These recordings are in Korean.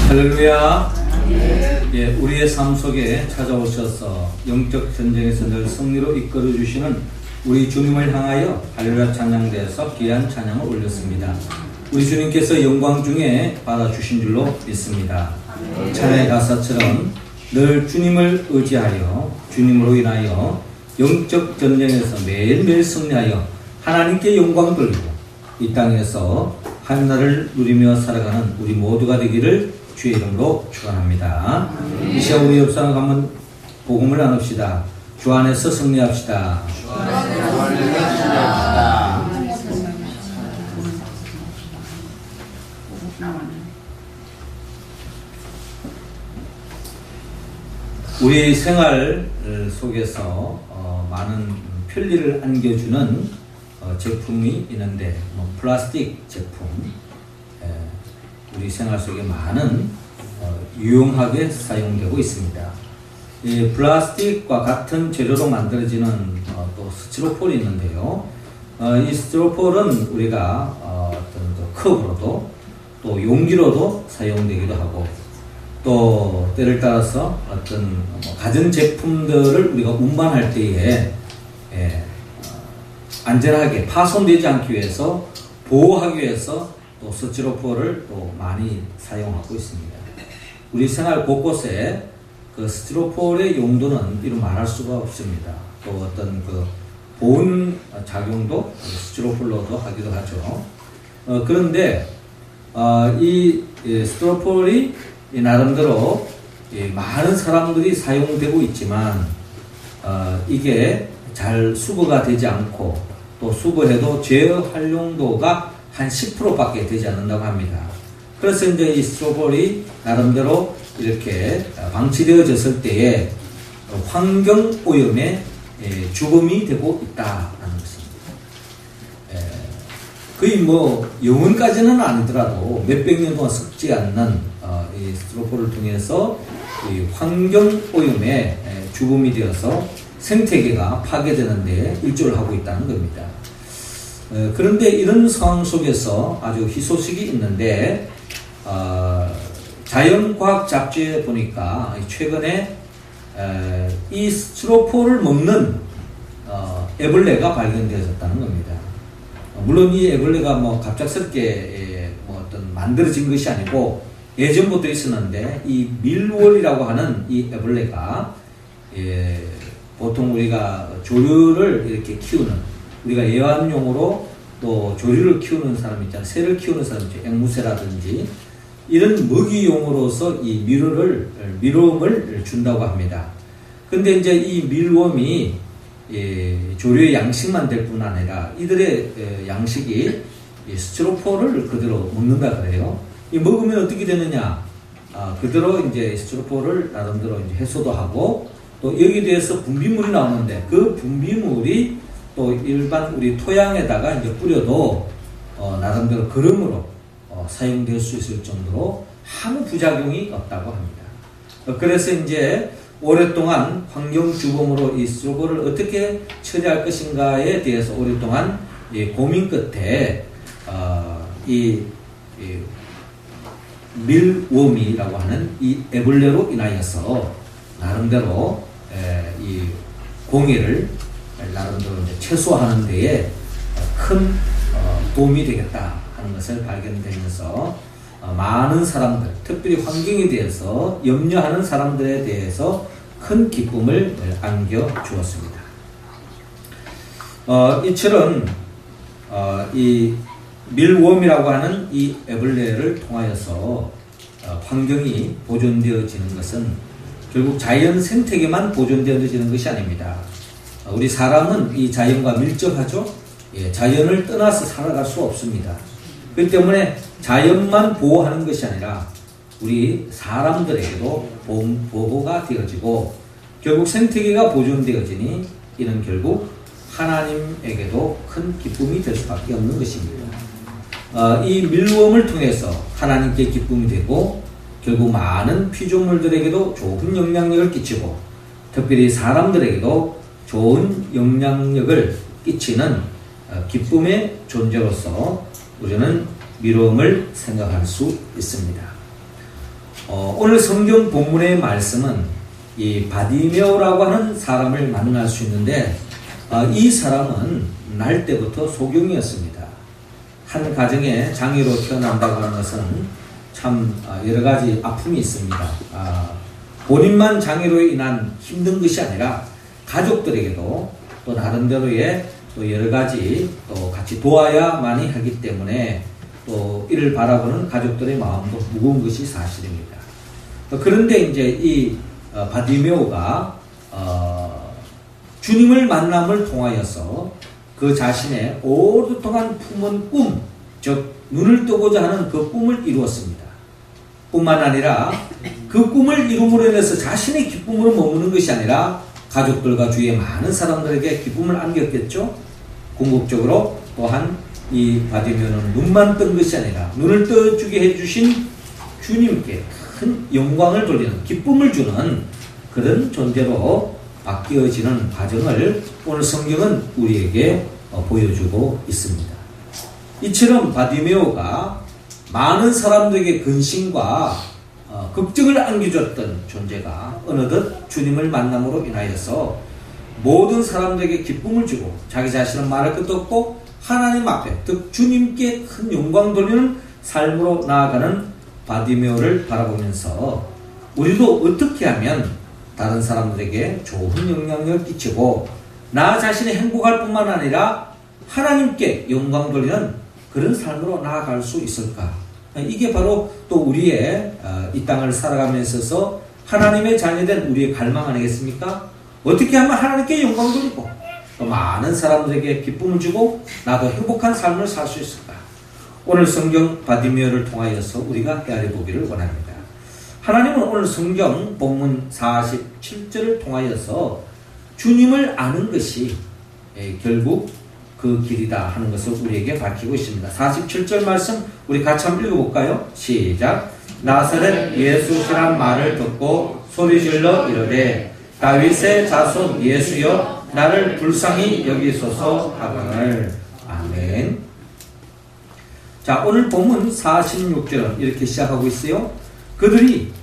할렐루야. 예, 우리의 삶 속에 찾아오셔서 영적 전쟁에서 늘 승리로 이끌어 주시는 우리 주님을 향하여 할렐루야 찬양대에서 귀한 찬양을 올렸습니다. 우리 주님께서 영광 중에 받아주신 줄로 믿습니다. 찬양의 가사처럼 늘 주님을 의지하여 주님으로 인하여 영적 전쟁에서 매일매일 승리하여 하나님께 영광 돌리고 이 땅에서 하늘나라를 누리며 살아가는 우리 모두가 되기를 주의 이름으로 축원합니다. 이 시간 우리 옆 사람 한번 복음을 나눕시다. 주 안에서 승리합시다. 주 안에서 승리합시다. 우리 생활 속에서 많은 편리를 안겨주는 제품이 있는데 플라스틱 제품, 우리 생활 속에 많은 유용하게 사용되고 있습니다. 이 플라스틱과 같은 재료로 만들어지는 또 스티로폴이 있는데요. 이 스티로폴은 우리가 어떤 컵으로도 또 용기로도 사용되기도 하고 또 때를 따라서 어떤 가전 제품들을 우리가 운반할 때에 안전하게 파손되지 않기 위해서 보호하기 위해서 또 스티로폴을 또 많이 사용하고 있습니다. 우리 생활 곳곳에 그 스티로폴의 용도는 이루 말할 수가 없습니다. 또 어떤 그 보온 작용도 스티로폴로도 하기도 하죠. 그런데 이 스티로폴이 나름대로 많은 사람들이 사용되고 있지만 이게 잘 수거가 되지 않고 또 수거해도 재활용도가 한 10%밖에 되지 않는다고 합니다. 그래서 이제 이 스티로폴이 나름대로 이렇게 방치되어졌을 때에 환경 오염의 주범이 되고 있다는 것입니다. 거의 영원까지는 아니더라도 몇백 년 동안 썩지 않는 이 스티로폴을 통해서 이 환경 오염의 주범이 되어서 생태계가 파괴되는 데 일조를 하고 있다는 겁니다. 그런데 이런 상황 속에서 아주 희소식이 있는데 자연과학 잡지에 보니까 최근에 이 스티로폴을 먹는 애벌레가 발견되어졌다는 겁니다. 물론 이 애벌레가 갑작스럽게 어떤 만들어진 것이 아니고 예전부터 있었는데 이 밀월이라고 하는 이 애벌레가 보통 우리가 조류를 이렇게 키우는, 우리가 애완용으로 또 조류를 키우는 사람 있잖아요. 새를 키우는 사람 있죠. 앵무새라든지 이런 먹이용으로서 이 밀웜을 준다고 합니다. 근데 이제 이 밀웜이 조류의 양식만 될 뿐 아니라 이들의 양식이 스티로폴을 그대로 먹는다 그래요. 이 먹으면 어떻게 되느냐? 그대로 이제 스티로폴을 나름대로 이제 해소도 하고 또 여기에 대해서 분비물이 나오는데 그 분비물이 또 일반 우리 토양에다가 이제 뿌려도 나름대로 거름으로 사용될 수 있을 정도로 아무 부작용이 없다고 합니다. 그래서 이제 오랫동안 환경주범으로 이 스티로폴을 어떻게 처리할 것인가에 대해서 오랫동안 고민 끝에 이 밀웜이라고 하는 이 애벌레로 인하여서 나름대로 이 공해를 나름대로 이제 최소화하는 데에 큰 도움이 되겠다 하는 것을 발견되면서 많은 사람들, 특별히 환경에 대해서 염려하는 사람들에 대해서 큰 기쁨을 안겨 주었습니다. 이처럼 이 밀웜이라고 하는 이 애벌레를 통하여서 환경이 보존되어지는 것은 결국 자연 생태계만 보존되어지는 것이 아닙니다. 우리 사람은 이 자연과 밀접하죠. 자연을 떠나서 살아갈 수 없습니다. 그렇기 때문에 자연만 보호하는 것이 아니라 우리 사람들에게도 보호가 되어지고 결국 생태계가 보존되어지니 이는 결국 하나님에게도 큰 기쁨이 될 수밖에 없는 것입니다. 이 밀웜을 통해서 하나님께 기쁨이 되고 결국 많은 피조물들에게도 좋은 영향력을 끼치고 특별히 사람들에게도 좋은 영향력을 끼치는 기쁨의 존재로서 우리는 미움을 생각할 수 있습니다. 오늘 성경 본문의 말씀은 이 바디메오라고 하는 사람을 만날 수 있는데, 이 사람은 날 때부터 소경이었습니다. 한 가정에 장애로 태어난다고 하는 것은 참 여러 가지 아픔이 있습니다. 본인만 장애로 인한 힘든 것이 아니라 가족들에게도 또 나름대로의 또 여러 가지 또 같이 도와야만이 하기 때문에 또 이를 바라보는 가족들의 마음도 무거운 것이 사실입니다. 그런데 이제 이 바디메오가 주님을 만남을 통하여서 그 자신의 오랫동안 품은 꿈, 즉 눈을 뜨고자 하는 그 꿈을 이루었습니다. 뿐만 아니라 그 꿈을 이룸으로 인해서 자신의 기쁨으로 머무는 것이 아니라 가족들과 주위의 많은 사람들에게 기쁨을 안겼겠죠. 궁극적으로 또한 이 바디메오는 눈만 뜬 것이 아니라 눈을 떠주게 해주신 주님께 큰 영광을 돌리는, 기쁨을 주는 그런 존재로 바뀌어지는 과정을 오늘 성경은 우리에게 보여주고 있습니다. 이처럼 바디메오가 많은 사람들에게 근심과 걱정을 안겨줬던 존재가 어느덧 주님을 만남으로 인하여서 모든 사람들에게 기쁨을 주고 자기 자신은 말할 것도 없고 하나님 앞에, 즉 주님께 큰 영광 돌리는 삶으로 나아가는 바디메오를 바라보면서 우리도 어떻게 하면 다른 사람들에게 좋은 영향력을 끼치고 나 자신이 행복할 뿐만 아니라 하나님께 영광 돌리는 그런 삶으로 나아갈 수 있을까? 이게 바로 또 우리의 이 땅을 살아가면서 하나님의 자녀된 우리의 갈망 아니겠습니까? 어떻게 하면 하나님께 영광 돌리고 또 많은 사람들에게 기쁨을 주고 나도 행복한 삶을 살 수 있을까? 오늘 성경 바디메오를 통하여서 우리가 헤아려 보기를 원합니다. 하나님은 오늘 성경 본문 47절을 통하여서 주님을 아는 것이 결국 그 길이다 하는 것을 우리에게 밝히고 있습니다. 47절 말씀 우리 같이 한번 읽어볼까요? 시작. 나사렛 예수시란 말을 듣고 소리질러 이르되 다윗의 자손 예수여 나를 불쌍히 여기소서 하거늘. 아멘. 자, 오늘 본문 46절은 이렇게 시작하고 있어요. 그들이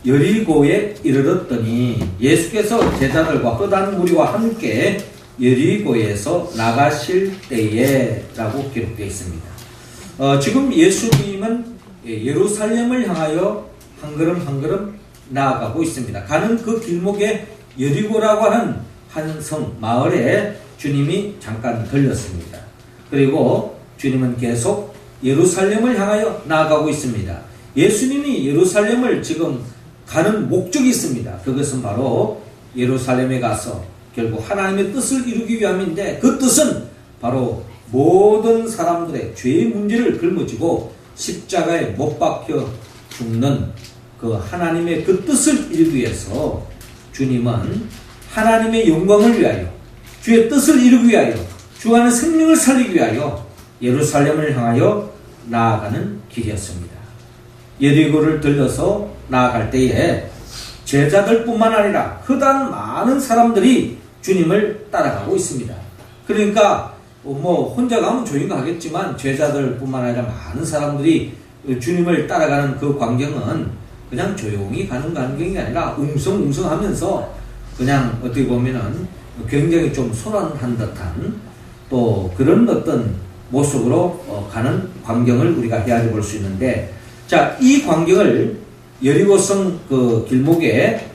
여리고에 이르렀더니 예수께서 제자들과 흩어진 무리와 함께 여리고에서 나가실 때에 라고 기록되어 있습니다. 지금 예수님은 예루살렘을 향하여 한 걸음 한 걸음 나아가고 있습니다. 가는 그 길목에 여리고라고 하는 한 성 마을에 주님이 잠깐 들렸습니다. 그리고 주님은 계속 예루살렘을 향하여 나아가고 있습니다. 예수님이 예루살렘을 지금 가는 목적이 있습니다. 그것은 바로 예루살렘에 가서 결국 하나님의 뜻을 이루기 위함인데, 그 뜻은 바로 모든 사람들의 죄의 문제를 짊어지고 십자가에 못 박혀 죽는 그 하나님의 그 뜻을 이루기 위해서 주님은 하나님의 영광을 위하여, 주의 뜻을 이루기 위하여, 주 안에 생명을 살리기 위하여 예루살렘을 향하여 나아가는 길이었습니다. 여리고를 들려서 나아갈 때에 제자들뿐만 아니라 흩어진 많은 사람들이 주님을 따라가고 있습니다. 그러니까 혼자 가면 조용히 가겠지만 제자들뿐만 아니라 많은 사람들이 주님을 따라가는 그 광경은 그냥 조용히 가는 광경이 아니라 웅성웅성하면서 그냥 어떻게 보면은 굉장히 좀 소란한 듯한 또 그런 어떤 모습으로 가는 광경을 우리가 헤아려 볼 수 있는데, 자, 이 광경을 여리고성 그 길목에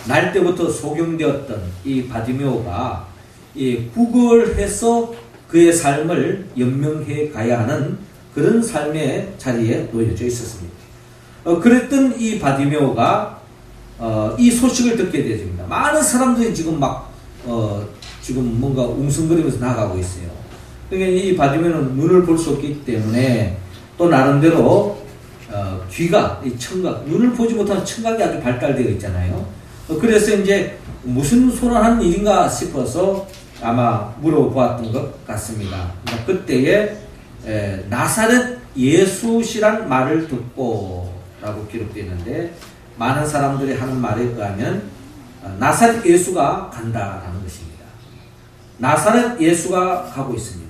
날 때부터 소경되었던 이 바디메오가 구걸해서 그의 삶을 연명해 가야 하는 그런 삶의 자리에 놓여져 있었습니다. 그랬던 이 바디메오가 이 소식을 듣게 되어집니다. 많은 사람들이 지금 지금 뭔가 웅성거리면서 나가고 있어요. 그러니까 이 바디메오는 눈을 볼 수 없기 때문에 또 나름대로 귀가, 이 청각, 눈을 보지 못하는 청각이 아주 발달되어 있잖아요. 그래서 이제 무슨 소란한 일인가 싶어서 아마 물어보았던 것 같습니다. 그때에 나사렛 예수시란 말을 듣고 라고 기록되어 있는데, 많은 사람들이 하는 말에 의하면 나사렛 예수가 간다라는 것입니다. 나사렛 예수가 가고 있습니다.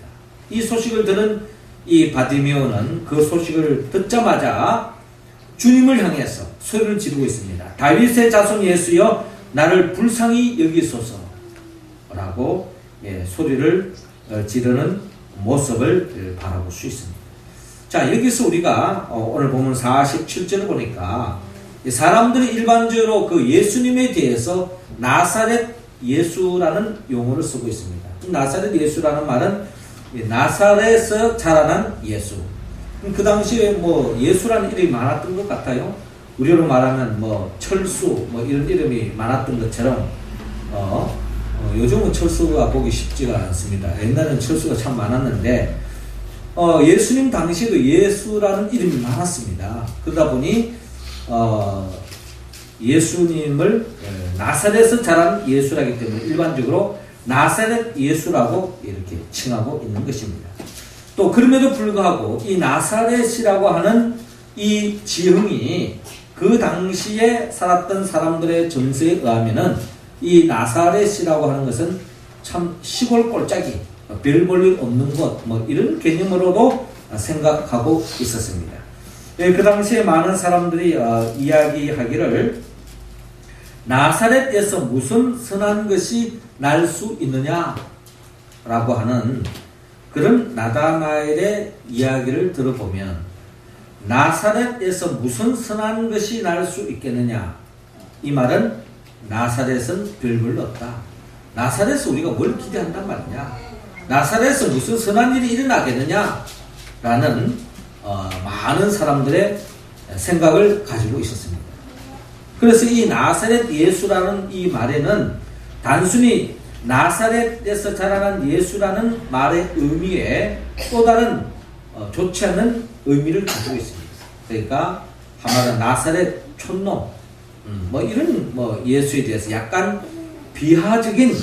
이 소식을 들은 이 바디메오는 그 소식을 듣자마자 주님을 향해서 소리를 지르고 있습니다. 다윗의 자손 예수여 나를 불쌍히 여기소서라고 소리를 지르는 모습을 바라볼 수 있습니다. 자, 여기서 우리가 오늘 보면 47절을 보니까 사람들이 일반적으로 그 예수님에 대해서 나사렛 예수라는 용어를 쓰고 있습니다. 나사렛 예수라는 말은 나사렛에서 자라난 예수. 그 당시에 뭐 예수라는 이름이 많았던 것 같아요. 우리로 말하면 뭐 철수 뭐 이런 이름이 많았던 것처럼 요즘은 철수가 보기 쉽지가 않습니다. 옛날에는 철수가 참 많았는데 예수님 당시에도 예수라는 이름이 많았습니다. 그러다 보니 예수님을 나사렛에서 자란 예수라기 때문에 일반적으로 나사렛 예수라고 이렇게 칭하고 있는 것입니다. 또 그럼에도 불구하고 이 나사렛이라고 하는 이 지형이 그 당시에 살았던 사람들의 정서에 의하면은 이 나사렛이라고 하는 것은 참 시골 꼴짜기, 별 볼 일 없는 곳, 뭐 이런 개념으로도 생각하고 있었습니다. 그 당시에 많은 사람들이 이야기하기를 나사렛에서 무슨 선한 것이 날 수 있느냐라고 하는 그런 나다나엘의 이야기를 들어보면 나사렛에서 무슨 선한 것이 날 수 있겠느냐, 이 말은 나사렛은 별 볼 없다. 나사렛에서 우리가 뭘 기대한단 말이냐, 나사렛에서 무슨 선한 일이 일어나겠느냐 라는 많은 사람들의 생각을 가지고 있었습니다. 그래서 이 나사렛 예수라는 이 말에는 단순히 나사렛에서 자라난 예수라는 말의 의미에 또 다른 좋지 않은 의미를 가지고 있습니다. 그러니까 한마디로 나사렛 촌놈 뭐 이런 예수에 대해서 약간 비하적인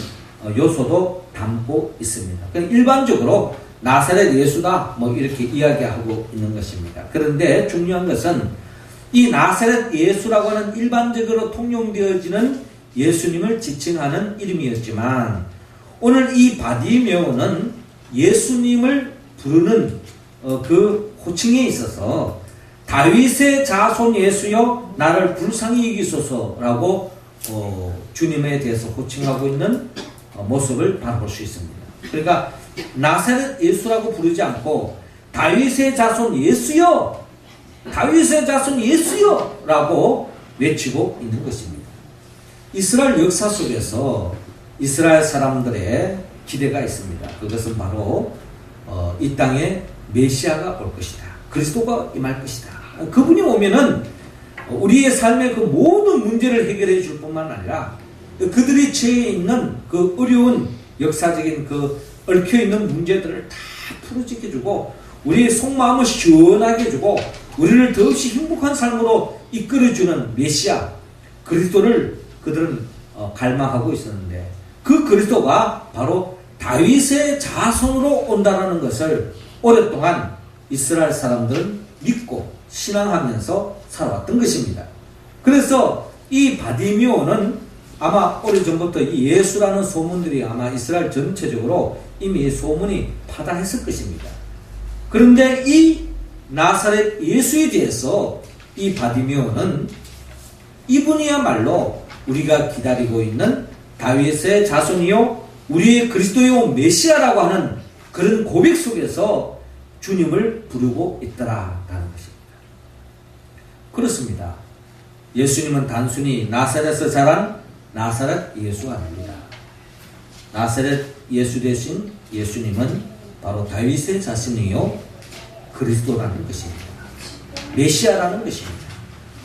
요소도 담고 있습니다. 그러니까 일반적으로 나사렛 예수다 뭐 이렇게 이야기하고 있는 것입니다. 그런데 중요한 것은 이 나사렛 예수라고 하는 일반적으로 통용되어지는 예수님을 지칭하는 이름이었지만 오늘 이 바디메오는 예수님을 부르는 그 호칭에 있어서 다윗의 자손 예수여 나를 불쌍히 여기소서라고 주님에 대해서 호칭하고 있는 모습을 바라볼 수 있습니다. 그러니까 나사렛 예수라고 부르지 않고 다윗의 자손 예수여, 다윗의 자손 예수여 라고 외치고 있는 것입니다. 이스라엘 역사 속에서 이스라엘 사람들의 기대가 있습니다. 그것은 바로 이 땅에 메시아가 올 것이다, 그리스도가 임할 것이다. 그분이 오면은 우리의 삶의 그 모든 문제를 해결해 줄 뿐만 아니라 그들이 처해 있는 그 어려운 역사적인 그 얽혀있는 문제들을 다 풀어지게 해주고 우리의 속마음을 시원하게 해주고 우리를 더없이 행복한 삶으로 이끌어주는 메시아 그리스도를 그들은 갈망하고 있었는데 그 그리스도가 바로 다윗의 자손으로 온다는 것을 오랫동안 이스라엘 사람들은 믿고 신앙하면서 살아왔던 것입니다. 그래서 이 바디메오는 아마 오래전부터 이 예수라는 소문들이 아마 이스라엘 전체적으로 이미 소문이 파다했을 것입니다. 그런데 이 나사렛 예수에 대해서 이 바디메오는 이분이야말로 우리가 기다리고 있는 다윗의 자손이요 우리의 그리스도요 메시아라고 하는 그런 고백 속에서 주님을 부르고 있더라라는 것입니다. 그렇습니다. 예수님은 단순히 나사렛에서 자란 나사렛 예수가 아닙니다. 나사렛 예수 대신 예수님은 바로 다윗의 자손이요 그리스도라는 것입니다. 메시아라는 것입니다.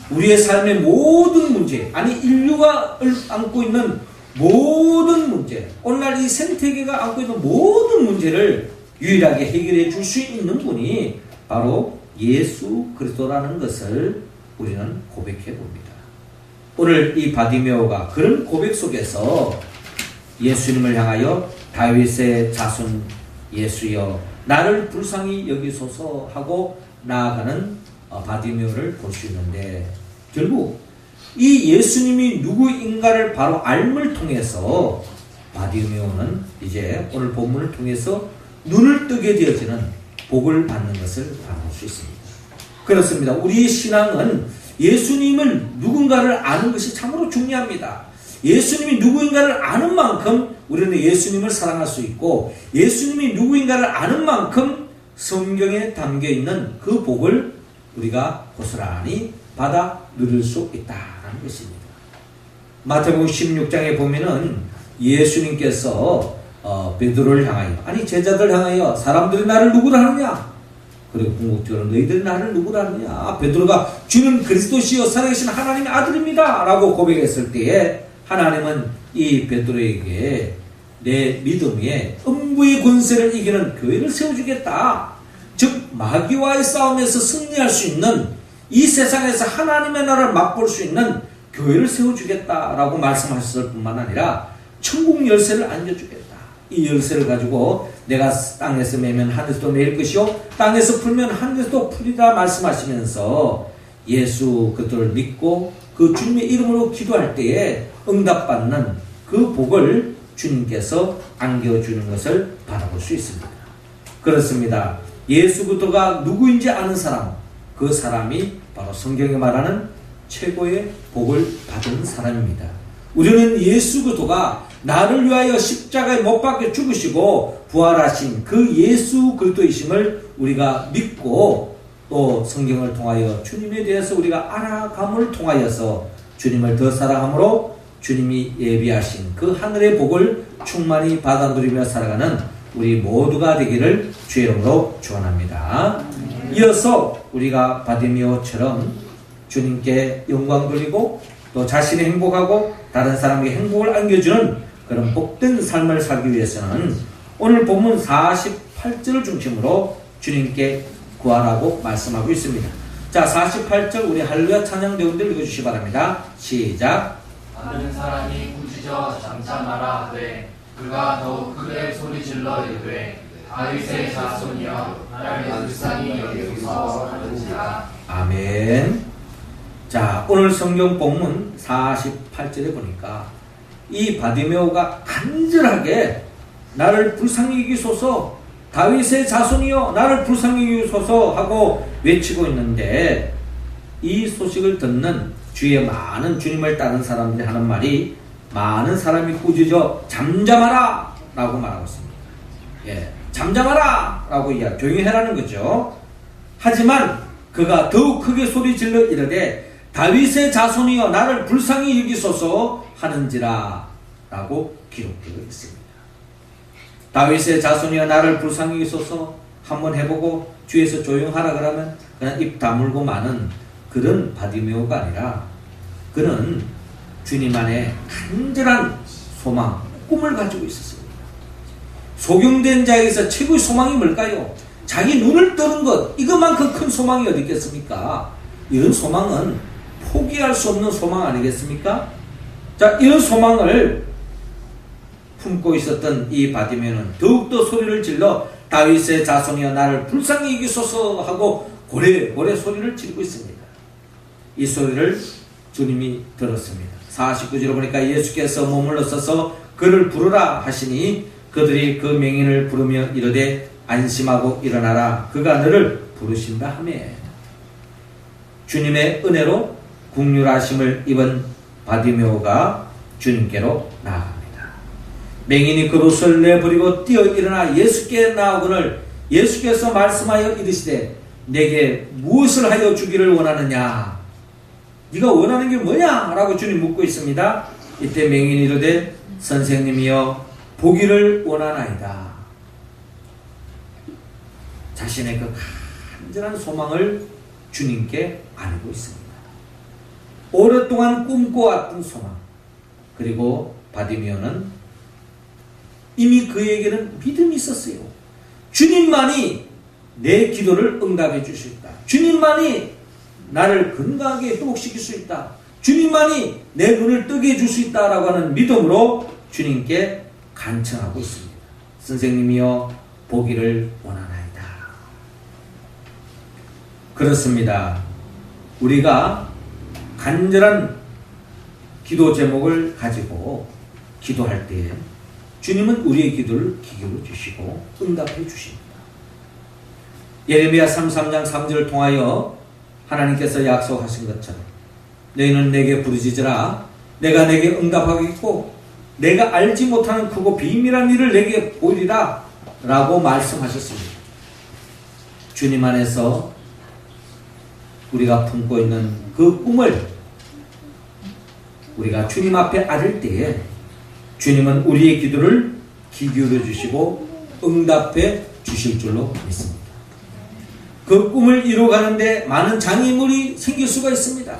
우리의 삶의 모든 문제, 아니 인류가 안고 있는 모든 문제, 오늘날 이 생태계가 안고 있는 모든 문제를 유일하게 해결해 줄 수 있는 분이 바로 예수 그리스도라는 것을 우리는 고백해 봅니다. 오늘 이 바디메오가 그런 고백 속에서 예수님을 향하여 다윗의 자손 예수여 나를 불쌍히 여기소서 하고 나아가는 바디메오를 볼 수 있는데 결국 이 예수님이 누구인가를 바로 알물 통해서 바디메오는 이제 오늘 본문을 통해서 눈을 뜨게 되어지는 복을 받는 것을 바라볼 수 있습니다. 그렇습니다. 우리의 신앙은 예수님을 누군가를 아는 것이 참으로 중요합니다. 예수님이 누구인가를 아는 만큼 우리는 예수님을 사랑할 수 있고, 예수님이 누구인가를 아는 만큼 성경에 담겨있는 그 복을 우리가 고스란히 받아 누릴 수 있다는 것입니다. 마태복음 16장에 보면은 예수님께서 베드로를 향하여, 아니 제자들 향하여 사람들이 나를 누구라 하느냐? 그리고 궁극적으로 너희들이 나를 누구라 하느냐? 베드로가 주는 그리스도시요 살아계신 하나님의 아들입니다 라고 고백했을 때에 하나님은 이 베드로에게 내 믿음에 음부의 권세를 이기는 교회를 세워주겠다. 즉 마귀와의 싸움에서 승리할 수 있는, 이 세상에서 하나님의 나라를 맛볼 수 있는 교회를 세워주겠다라고 말씀하셨을 뿐만 아니라 천국 열쇠를 안겨주겠다. 이 열쇠를 가지고 내가 땅에서 매면 하늘에서도 매일 것이요 땅에서 풀면 하늘에서도 풀리라 말씀하시면서 예수 그들을 믿고 그 주님의 이름으로 기도할 때에 응답받는 그 복을 주님께서 안겨주는 것을 바라볼 수 있습니다. 그렇습니다. 예수 그리스도가 누구인지 아는 사람, 그 사람이 바로 성경에 말하는 최고의 복을 받은 사람입니다. 우리는 예수 그리스도가 나를 위하여 십자가에 못 박혀 죽으시고 부활하신 그 예수 그리스도이심을 우리가 믿고, 또 성경을 통하여 주님에 대해서 우리가 알아감을 통하여서 주님을 더 사랑함으로 주님이 예비하신 그 하늘의 복을 충만히 받아 누리며 살아가는 우리 모두가 되기를 주의 이름으로 축원합니다. 이어서 우리가 바디메오처럼 주님께 영광 돌리고 또 자신이 행복하고 다른 사람에게 행복을 안겨주는 그런 복된 삶을 살기 위해서는 오늘 본문 48절을 중심으로 주님께 구하라고 말씀하고 있습니다. 자, 48절 우리 할렐루야 찬양 배우들 읽어주시기 바랍니다. 시작. 하는 사람이 꾸짖어 잠잠하라 하되 그가 더욱 크게 소리질러 이르되 다윗의 자손이여 나를 불쌍히 여기소서 하는지라. 아멘. 자, 오늘 성경 본문 48절에 보니까 이 바디메오가 간절하게 나를 불쌍히 여기소서, 다윗의 자손이여 나를 불쌍히 여기소서 하고 외치고 있는데, 이 소식을 듣는 주위에 많은 주님을 따른 사람들이 하는 말이 많은 사람이 꾸짖어 잠잠하라 라고 말하고 있습니다. 예, 잠잠하라 라고 조용히 해라는 거죠. 하지만 그가 더욱 크게 소리 질러 이르되 다윗의 자손이여 나를 불쌍히 여기소서 하는지라 라고 기록되어 있습니다. 다윗의 자손이여 나를 불쌍히 여기소서 한번 해보고 주위에서 조용하라 그러면 그냥 입 다물고 마는 그런 바디메오가 아니라, 그는 주님 안에 간절한 소망, 꿈을 가지고 있었습니다. 소경된 자에게서 최고의 소망이 뭘까요? 자기 눈을 뜨는 것, 이것만큼 큰 소망이 어디 있겠습니까? 이런 소망은 포기할 수 없는 소망 아니겠습니까? 자, 이런 소망을 품고 있었던 이 바디메오는 더욱더 소리를 질러 다윗의 자손이여 나를 불쌍히 여기소서 하고 고래고래 소리를 지르고 있습니다. 이 소리를 주님이 들었습니다. 49절을 보니까 예수께서 머물러 서서 그를 부르라 하시니 그들이 그 명인을 부르며 이르되 안심하고 일어나라 그가 너를 부르신다 하며, 주님의 은혜로 긍휼하심을 입은 바디메오가 주님께로 나아갑니다. 맹인이 그릇을 내버리고 뛰어 일어나 예수께 나오거늘 예수께서 말씀하여 이르시되 내게 무엇을 하여 주기를 원하느냐? 네가 원하는 게 뭐냐? 라고 주님 묻고 있습니다. 이때 맹인이 이르되 선생님이여 보기를 원하나이다. 자신의 그 간절한 소망을 주님께 알고 있습니다. 오랫동안 꿈꿔왔던 소망, 그리고 바디메오는 이미 그에게는 믿음이 있었어요. 주님만이 내 기도를 응답해 줄 수 있다. 주님만이 나를 건강하게 회복시킬 수 있다. 주님만이 내 눈을 뜨게 해줄 수 있다라고 하는 믿음으로 주님께 간청하고 있습니다. 선생님이여 보기를 원하나이다. 그렇습니다. 우리가 간절한 기도 제목을 가지고 기도할 때 주님은 우리의 기도를 기울여 주시고 응답해 주십니다. 예레미야 33장 3절을 통하여 하나님께서 약속하신 것처럼 너희는 내게 부르짖으라 내가 내게 응답하겠고 내가 알지 못하는 크고 비밀한 일을 내게 보이리라 라고 말씀하셨습니다. 주님 안에서 우리가 품고 있는 그 꿈을 우리가 주님 앞에 아를 때에 주님은 우리의 기도를 귀 기울여 주시고 응답해 주실 줄로 믿습니다. 그 꿈을 이루어가는데 많은 장애물이 생길 수가 있습니다.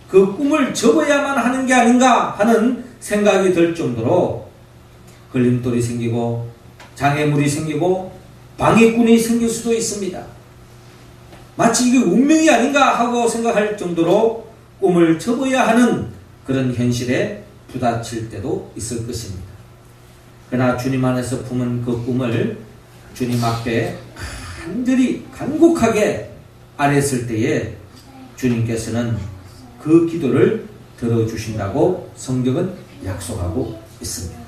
그 꿈을 접어야만 하는 게 아닌가 하는 생각이 들 정도로 걸림돌이 생기고 장애물이 생기고 방해꾼이 생길 수도 있습니다. 마치 이게 운명이 아닌가 하고 생각할 정도로 꿈을 접어야 하는 그런 현실에 부딪힐 때도 있을 것입니다. 그러나 주님 안에서 품은 그 꿈을 주님 앞에 간절히 간곡하게 아뢰었을 때에 주님께서는 그 기도를 들어주신다고 성경은 약속하고 있습니다.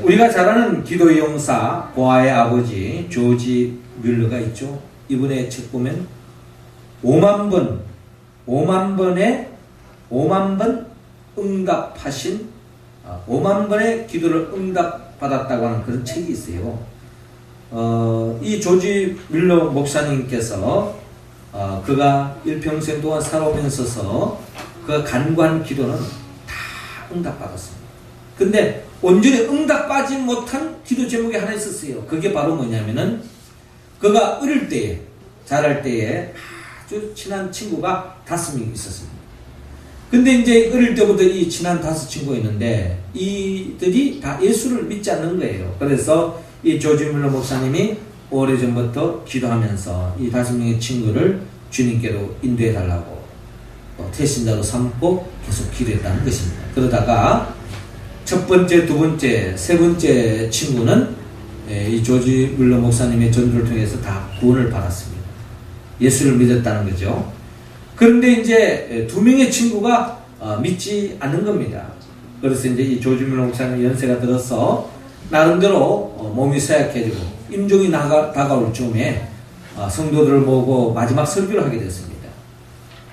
우리가 잘 아는 기도의 용사 고아의 아버지 조지 뮬러가 있죠. 이분의 책 보면 5만 번 응답하신 5만 번의 기도를 응답받았다고 하는 그런 책이 있어요. 이 조지 뮬러 목사님께서 그가 일평생 동안 살아오면서 그 간구한 기도는 다 응답받았습니다. 근데 온전히 응답받지 못한 기도 제목이 하나 있었어요. 그게 바로 뭐냐면은 그가 어릴 때에 자랄 때에 아주 친한 친구가 5명이 있었습니다. 근데 이제 어릴 때부터 이 친한 5 친구가 있는데 이들이 다 예수를 믿지 않는 거예요. 그래서 이 조지 뮬러 목사님이 오래전부터 기도하면서 이 5명의 친구를 주님께로 인도해 달라고 태신자로 삼고 계속 기도했다는 것입니다. 그러다가 첫 번째, 두 번째, 세 번째 친구는 이 조지 뮬러 목사님의 전도를 통해서 다 구원을 받았습니다. 예수를 믿었다는 거죠. 그런데 이제 2명의 친구가 믿지 않는 겁니다. 그래서 이제 이 조지 뮬러 목사님 연세가 들어서 나름대로 몸이 쇠약해지고 임종이 다가올 즈음에 성도들을 모으고 마지막 설교를 하게 됐습니다.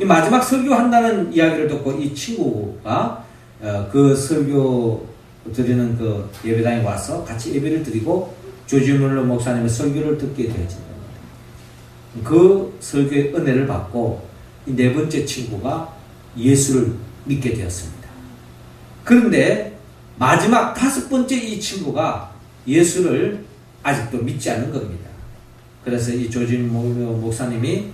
이 마지막 설교한다는 이야기를 듣고 이 친구가 그 설교 드리는 그 예배당에 와서 같이 예배를 드리고 조지 뮬러 목사님의 설교를 듣게 되어집니다. 그 설교의 은혜를 받고 이 4번째 친구가 예수를 믿게 되었습니다. 그런데 마지막 5번째 이 친구가 예수를 아직도 믿지 않는 겁니다. 그래서 이 조지 뮬러 목사님이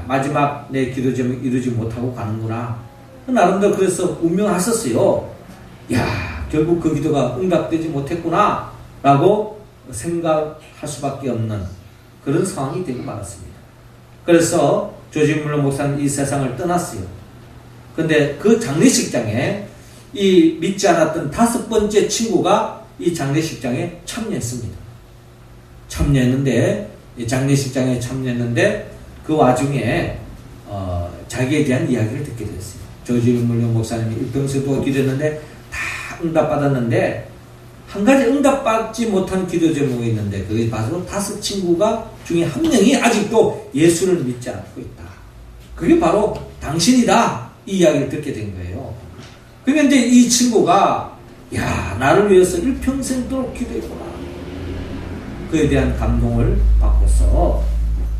마지막 내 기도 제목 이루지 못하고 가는구나. 나름대로 그래서 운명하셨어요. 결국 그 기도가 응답되지 못했구나 라고 생각할 수밖에 없는 그런 상황이 되고 말았습니다. 그래서 조지 뮬러 목사는 이 세상을 떠났어요. 근데 그 장례식장에 이 믿지 않았던 5번째 친구가 이 장례식장에 참여했습니다. 이 장례식장에 참여했는데 그 와중에 자기에 대한 이야기를 듣게 됐어요. 조지 뮬러 목사님이 일평생도 기도했는데 다 응답받았는데 한 가지 응답받지 못한 기도 제목이 있는데 그게 바로 5 친구가 중에 1명이 아직도 예수를 믿지 않고 있다. 그게 바로 당신이다. 이 이야기를 듣게 된 거예요. 그러니까 이제 이 친구가 나를 위해서 일평생도록 기도했구나. 그에 대한 감동을 받고서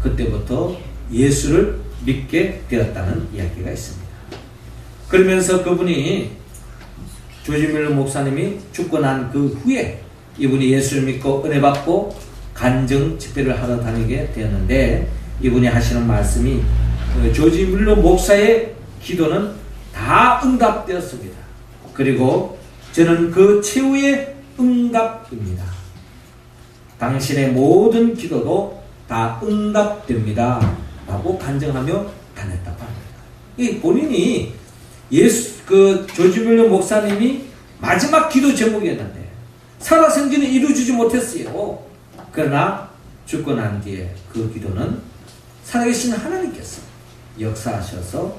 그때부터 예수를 믿게 되었다는 이야기가 있습니다. 그러면서 그분이 조지 뮬러 목사님이 죽고 난 그 후에 이분이 예수를 믿고 은혜 받고 간증 집회를 하러 다니게 되었는데 이분이 하시는 말씀이 조지 뮬러 목사의 기도는 다 응답되었습니다. 그리고 저는 그 최후의 응답입니다. 당신의 모든 기도도 다 응답됩니다. 라고 간증하며 다녔다고 합니다. 이 본인이 조지 뮬러 목사님이 마지막 기도 제목이었는데 살아생전에 이루어지지 못했어요. 그러나 죽고 난 뒤에 그 기도는 살아계신 하나님께서 역사하셔서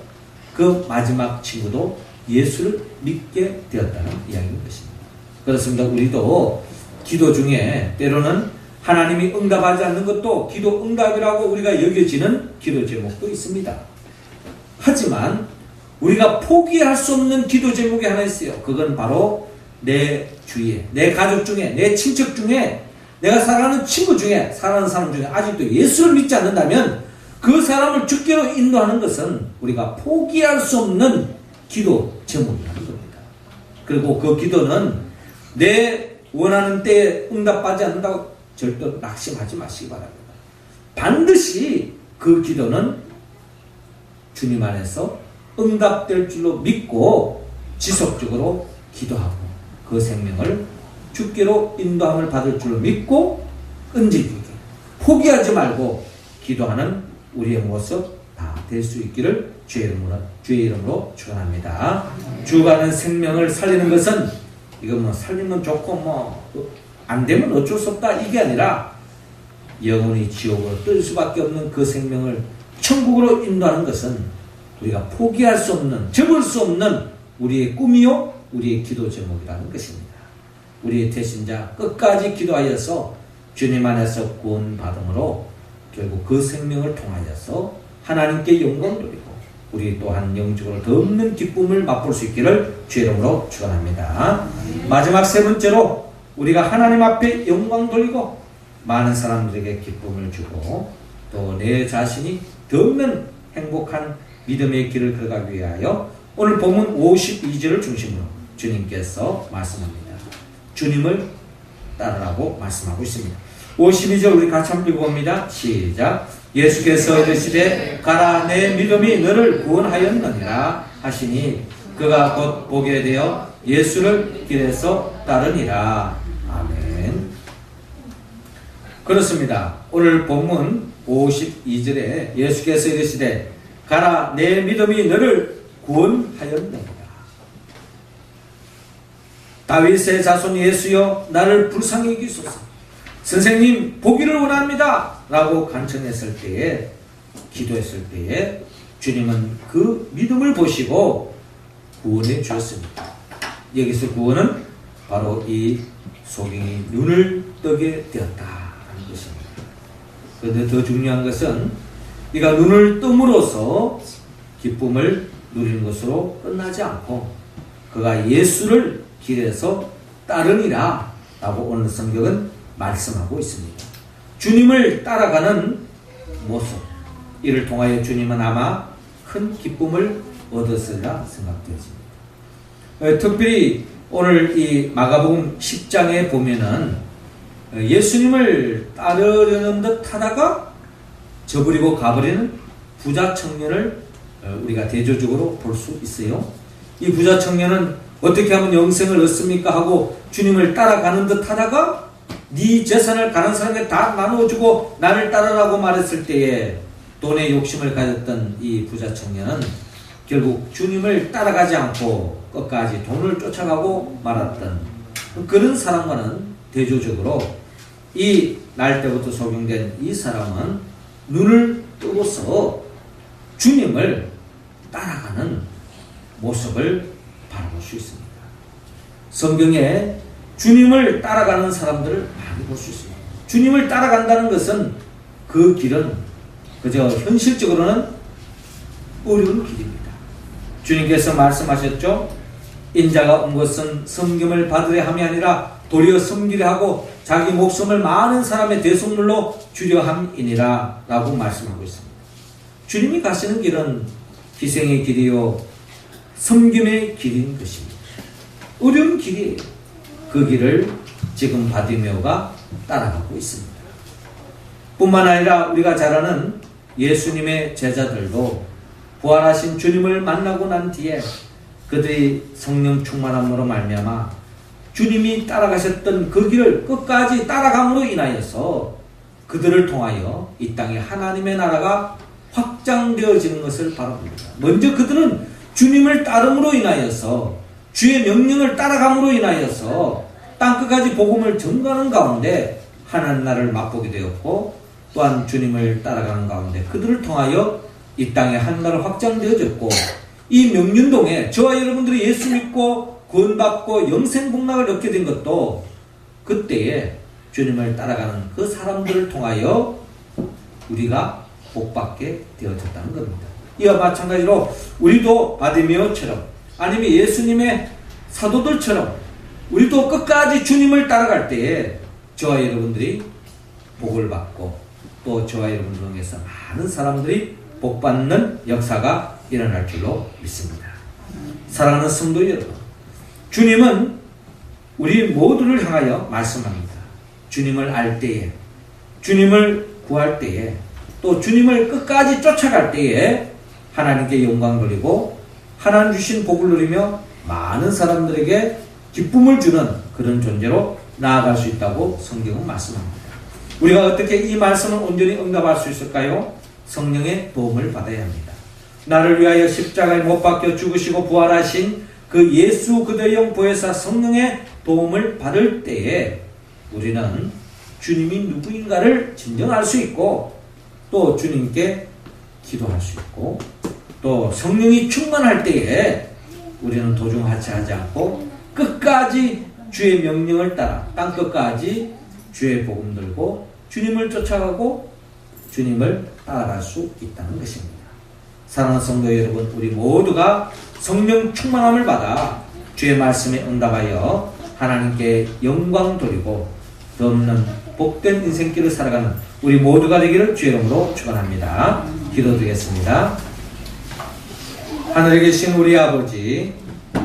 그 마지막 친구도 예수를 믿게 되었다는 이야기인 것입니다. 그렇습니다. 우리도 기도 중에 때로는 하나님이 응답하지 않는 것도 기도 응답이라고 우리가 여겨지는 기도 제목도 있습니다. 하지만 우리가 포기할 수 없는 기도 제목이 하나 있어요. 그건 바로 내 주위에, 내 가족 중에, 내 친척 중에, 내가 사랑하는 친구 중에, 사랑하는 사람 중에 아직도 예수를 믿지 않는다면 그 사람을 주께로 인도하는 것은 우리가 포기할 수 없는 기도 제목이라는 겁니다. 그리고 그 기도는 내 원하는 때에 응답받지 않는다고 절대 낙심하지 마시기 바랍니다. 반드시 그 기도는 주님 안에서 응답될 줄로 믿고 지속적으로 기도하고 그 생명을 주께로 인도함을 받을 줄로 믿고 끈질기게 포기하지 말고 기도하는 우리의 모습 다 될 수 있기를 주의 이름으로 축원합니다. 죽어가는 생명을 살리는 것은 이거 뭐 살리면 좋고 안 되면 어쩔 수 없다 이게 아니라 영원히 지옥으로 뜰 수밖에 없는 그 생명을 천국으로 인도하는 것은 우리가 포기할 수 없는, 접을 수 없는 우리의 꿈이요 우리의 기도 제목이라는 것입니다. 우리의 태신자 끝까지 기도하여서 주님 안에서 구원받음으로 결국 그 생명을 통하여서 하나님께 영광 돌리고 우리 또한 영적으로 더 없는 기쁨을 맛볼 수 있기를 주의 이름으로 축원합니다. 마지막 세 번째로 우리가 하나님 앞에 영광 돌리고 많은 사람들에게 기쁨을 주고 또 내 자신이 더 없는 행복한 믿음의 길을 걸어가기 위하여 오늘 본문 52절을 중심으로 주님께서 말씀합니다. 주님을 따르라고 말씀하고 있습니다. 52절 우리 같이 한번 읽어봅니다. 시작. 예수께서 이르시되 가라 내 믿음이 너를 구원하였느니라 하시니 그가 곧 보게 되어 예수를 길에서 따르니라. 아멘. 그렇습니다. 오늘 본문 52절에 예수께서 이르시되 가라 내 믿음이 너를 구원하였느니라. 다윗의 자손 예수여 나를 불쌍히 여기소서. 선생님 보기를 원합니다 라고 간청했을 때에, 기도했을 때에 주님은 그 믿음을 보시고 구원해 주었습니다. 여기서 구원은 바로 이 소경이 눈을 뜨게 되었다라는 것입니다. 그런데 더 중요한 것은 네가 눈을 뜸으로써 기쁨을 누리는 것으로 끝나지 않고 그가 예수를 길에서 따르니라 라고 오늘 성경은 말씀하고 있습니다. 주님을 따라가는 모습, 이를 통하여 주님은 아마 큰 기쁨을 얻었으리라 생각되었습니다. 특별히 오늘 이 마가복음 10장에 보면은 예수님을 따르려는 듯 하다가 저버리고 가버리는 부자 청년을 우리가 대조적으로 볼 수 있어요. 이 부자 청년은 어떻게 하면 영생을 얻습니까 하고 주님을 따라가는 듯 하다가 네 재산을 가난 사람에게 다 나눠주고 나를 따르라고 말했을 때에 돈의 욕심을 가졌던 이 부자 청년은 결국 주님을 따라가지 않고 끝까지 돈을 쫓아가고 말았던 그런 사람과는 대조적으로 이 날 때부터 소경된 이 사람은 눈을 뜨고서 주님을 따라가는 모습을 바라볼 수 있습니다. 성경에 주님을 따라가는 사람들을 많이 볼 수 있습니다. 주님을 따라간다는 것은 그 길은 그저 현실적으로는 어려운 길입니다. 주님께서 말씀하셨죠. 인자가 온 것은 섬김을 받으려 함이 아니라 도리어 섬기려 하고 자기 목숨을 많은 사람의 대속물로 주려 함이니라 라고 말씀하고 있습니다. 주님이 가시는 길은 희생의 길이요 섬김의 길인 것입니다. 어려운 길이에요. 그 길을 지금 바디메오가 따라가고 있습니다. 뿐만 아니라 우리가 잘 아는 예수님의 제자들도 부활하신 주님을 만나고 난 뒤에 그들이 성령 충만함으로 말미암아 주님이 따라가셨던 그 길을 끝까지 따라감으로 인하여서 그들을 통하여 이 땅에 하나님의 나라가 확장되어지는 것을 바라봅니다. 먼저 그들은 주님을 따름으로 인하여서 주의 명령을 따라감으로 인하여서 땅끝까지 복음을 전가하는 가운데 하나님 나라를 맛보게 되었고 또한 주님을 따라가는 가운데 그들을 통하여 이 땅에 하나님 확장되어졌고 이 명륜동에 저와 여러분들이 예수 믿고 구원받고 영생 복락을 얻게 된 것도 그때에 주님을 따라가는 그 사람들을 통하여 우리가 복받게 되어졌다는 겁니다. 이와 마찬가지로 우리도 바디메오처럼 아니면 예수님의 사도들처럼 우리도 끝까지 주님을 따라갈 때에 저와 여러분들이 복을 받고 또 저와 여러분들 중에서 많은 사람들이 복받는 역사가 일어날 줄로 믿습니다. 사랑하는 성도 여러분, 주님은 우리 모두를 향하여 말씀합니다. 주님을 알 때에, 주님을 구할 때에, 또 주님을 끝까지 쫓아갈 때에 하나님께 영광 돌리고 하나님 주신 복을 누리며 많은 사람들에게 기쁨을 주는 그런 존재로 나아갈 수 있다고 성경은 말씀합니다. 우리가 어떻게 이 말씀을 온전히 응답할 수 있을까요? 성령의 도움을 받아야 합니다. 나를 위하여 십자가에 못 박혀 죽으시고 부활하신 그 예수 그리스도의 영 보혜사 성령의 도움을 받을 때에 우리는 주님이 누구인가를 진정할 수 있고 또 주님께 기도할 수 있고 또 성령이 충만할 때에 우리는 도중 하차하지 않고 끝까지 주의 명령을 따라 땅끝까지 주의 복음 들고 주님을 쫓아가고 주님을 따라갈 수 있다는 것입니다. 사랑하는 성도 여러분, 우리 모두가 성령 충만함을 받아 주의 말씀에 응답하여 하나님께 영광 돌리고 덧없는 복된 인생길을 살아가는 우리 모두가 되기를 주의 이름으로 축원합니다. 기도드리겠습니다. 하늘에 계신 우리 아버지,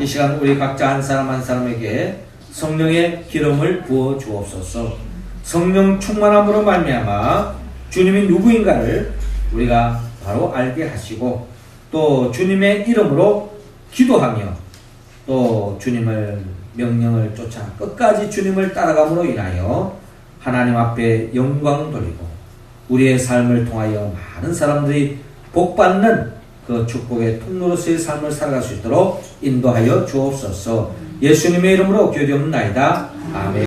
이 시간 우리 각자 한 사람 한 사람에게 성령의 기름을 부어 주옵소서. 성령 충만함으로 말미암아 주님이 누구인가를 우리가 바로 알게 하시고 또 주님의 이름으로 기도하며 또 주님을 명령을 쫓아 끝까지 주님을 따라감으로 인하여 하나님 앞에 영광 돌리고 우리의 삶을 통하여 많은 사람들이 복받는 그 축복의 통로로서의 삶을 살아갈 수 있도록 인도하여 주옵소서. 예수님의 이름으로 기도드리옵나이다. 아멘.